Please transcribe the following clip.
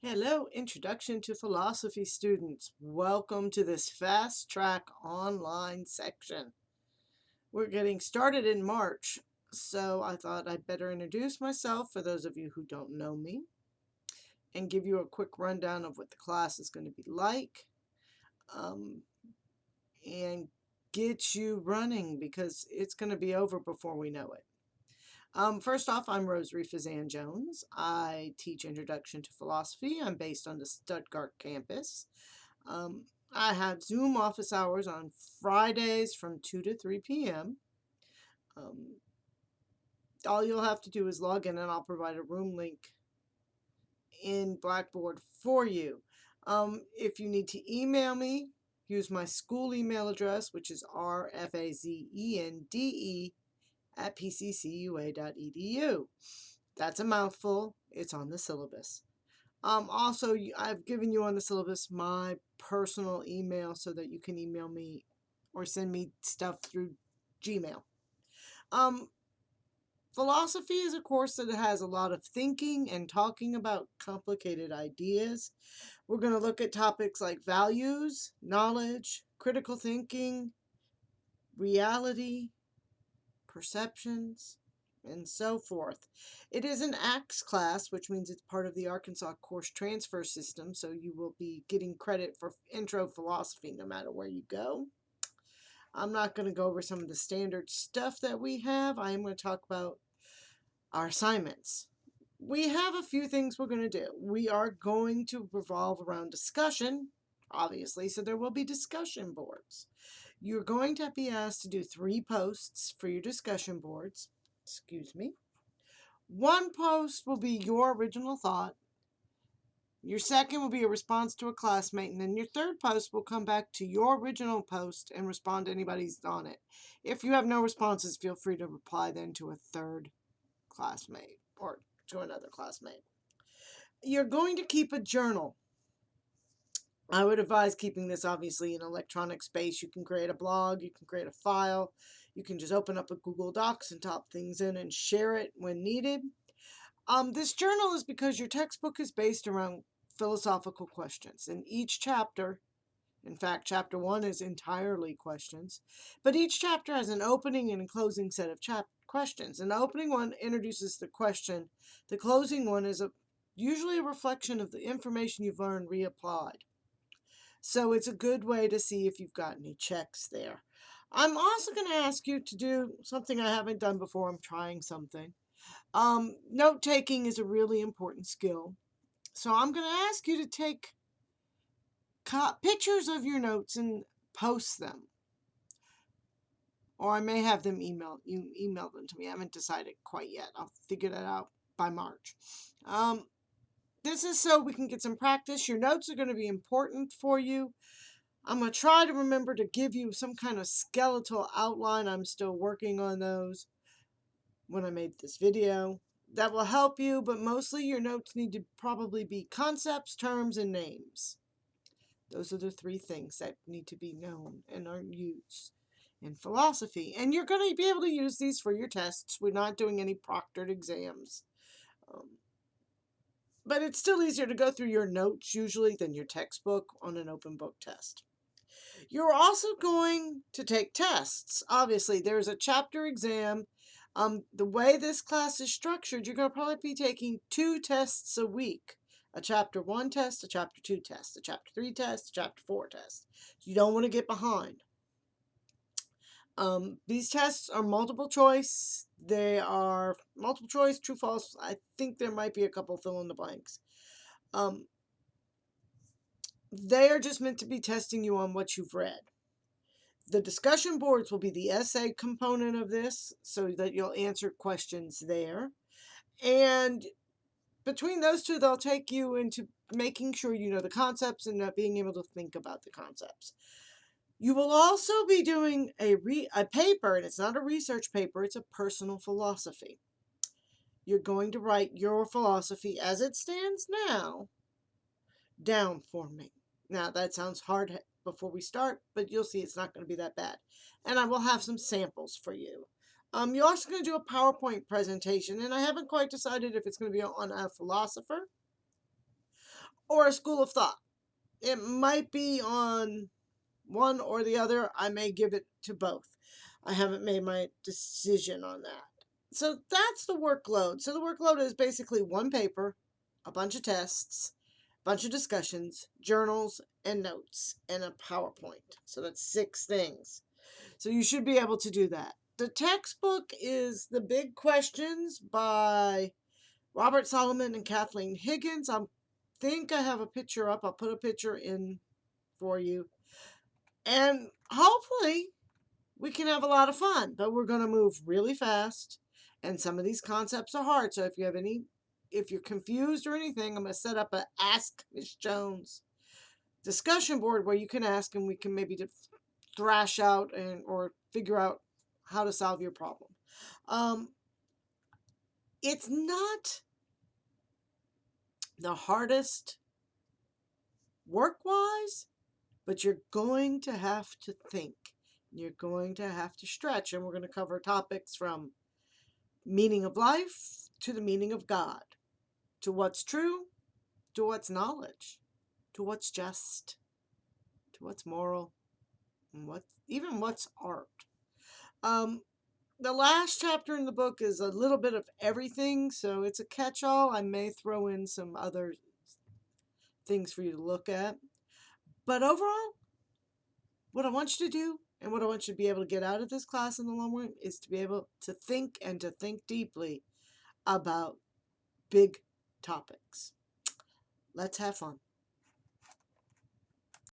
Hello, Introduction to Philosophy students. Welcome to this Fast Track online section. We're getting started in March, so I thought I'd better introduce myself for those of you who don't know me and give you a quick rundown of what the class is going to be like um, and get you running because it's going to be over before we know it. First off, I'm Fazende-Jones. I teach Introduction to Philosophy. I'm based on the Stuttgart campus. I have Zoom office hours on Fridays from 2 to 3 p.m. Um, all you'll have to do is log in and I'll provide a room link in Blackboard for you. If you need to email me, use my school email address, which is rfazende@pccua.edu. That's a mouthful. It's on the syllabus. Also, I've given you on the syllabus my personal email so that you can email me or send me stuff through Gmail. Philosophy is a course that has a lot of thinking and talking about complicated ideas. We're going to look at topics like values, knowledge, critical thinking, reality, perceptions, and so forth. It is an ACTS class, which means it's part of the Arkansas course transfer system, so you will be getting credit for intro philosophy no matter where you go. I'm not going to go over some of the standard stuff that we have. I am going to talk about our assignments. We have a few things we're going to do. We are going to revolve around discussion, obviously, so there will be discussion boards. You're going to be asked to do 3 posts for your discussion boards. Excuse me. One post will be your original thought. Your second will be a response to a classmate. And then your third post will come back to your original post and respond to anybody's on it. If you have no responses, feel free to reply then to a third classmate or to another classmate. You're going to keep a journal. I would advise keeping this obviously in electronic space. You can create a blog, you can create a file, you can just open up a Google Docs and type things in and share it when needed. This journal is because your textbook is based around philosophical questions, and each chapter, in fact, chapter 1 is entirely questions, but each chapter has an opening and a closing set of questions. And the opening one introduces the question. The closing one is usually a reflection of the information you've learned reapplied. So it's a good way to see if you've got any checks there. I'm also going to ask you to do something I haven't done before. I'm trying something. Note taking is a really important skill. So I'm going to ask you to take pictures of your notes and post them. Or I may have them email them to me. I haven't decided quite yet. I'll figure that out by March. This is so we can get some practice. Your notes are going to be important for you. I'm going to try to remember to give you some kind of skeletal outline. I'm still working on those when I made this video. That will help you, but mostly your notes need to probably be concepts, terms, and names. Those are the 3 things that need to be known and are used in philosophy. And you're going to be able to use these for your tests. We're not doing any proctored exams. But it's still easier to go through your notes usually than your textbook on an open book test. You're also going to take tests. Obviously, there's a chapter exam. The way this class is structured, you're going to probably be taking 2 tests a week. A chapter 1 test, a chapter 2 test, a chapter 3 test, a chapter 4 test. You don't want to get behind. These tests are multiple choice. They are multiple choice, true, false. I think there might be a couple fill in the blanks. They are just meant to be testing you on what you've read. The discussion boards will be the essay component of this so that you'll answer questions there. And between those 2, they'll take you into making sure you know the concepts and being able to think about the concepts. You will also be doing a paper, and it's not a research paper, it's a personal philosophy. You're going to write your philosophy as it stands now down for me. Now, that sounds hard before we start, but you'll see it's not going to be that bad. And I will have some samples for you. You're also going to do a PowerPoint presentation, and I haven't quite decided if it's going to be on a philosopher or a school of thought. It might be on one or the other. I may give it to both. I haven't made my decision on that. So that's the workload. So the workload is basically one paper, a bunch of tests, a bunch of discussions, journals, and notes, and a PowerPoint. So that's 6 things. So you should be able to do that. The textbook is The Big Questions by Robert Solomon and Kathleen Higgins. I think I have a picture up. I'll put a picture in for you. And hopefully we can have a lot of fun, but we're going to move really fast. And some of these concepts are hard. So if you're confused or anything, I'm going to set up a Ask Miss Jones discussion board where you can ask and we can maybe thrash out or figure out how to solve your problem. It's not the hardest work-wise, but you're going to have to think. You're going to have to stretch, and we're going to cover topics from meaning of life to the meaning of God, to what's true, to what's knowledge, to what's just, to what's moral, and what's art. The last chapter in the book is a little bit of everything, so it's a catch-all. I may throw in some other things for you to look at. But overall, what I want you to do and what I want you to be able to get out of this class in the long run is to be able to think and to think deeply about big topics. Let's have fun.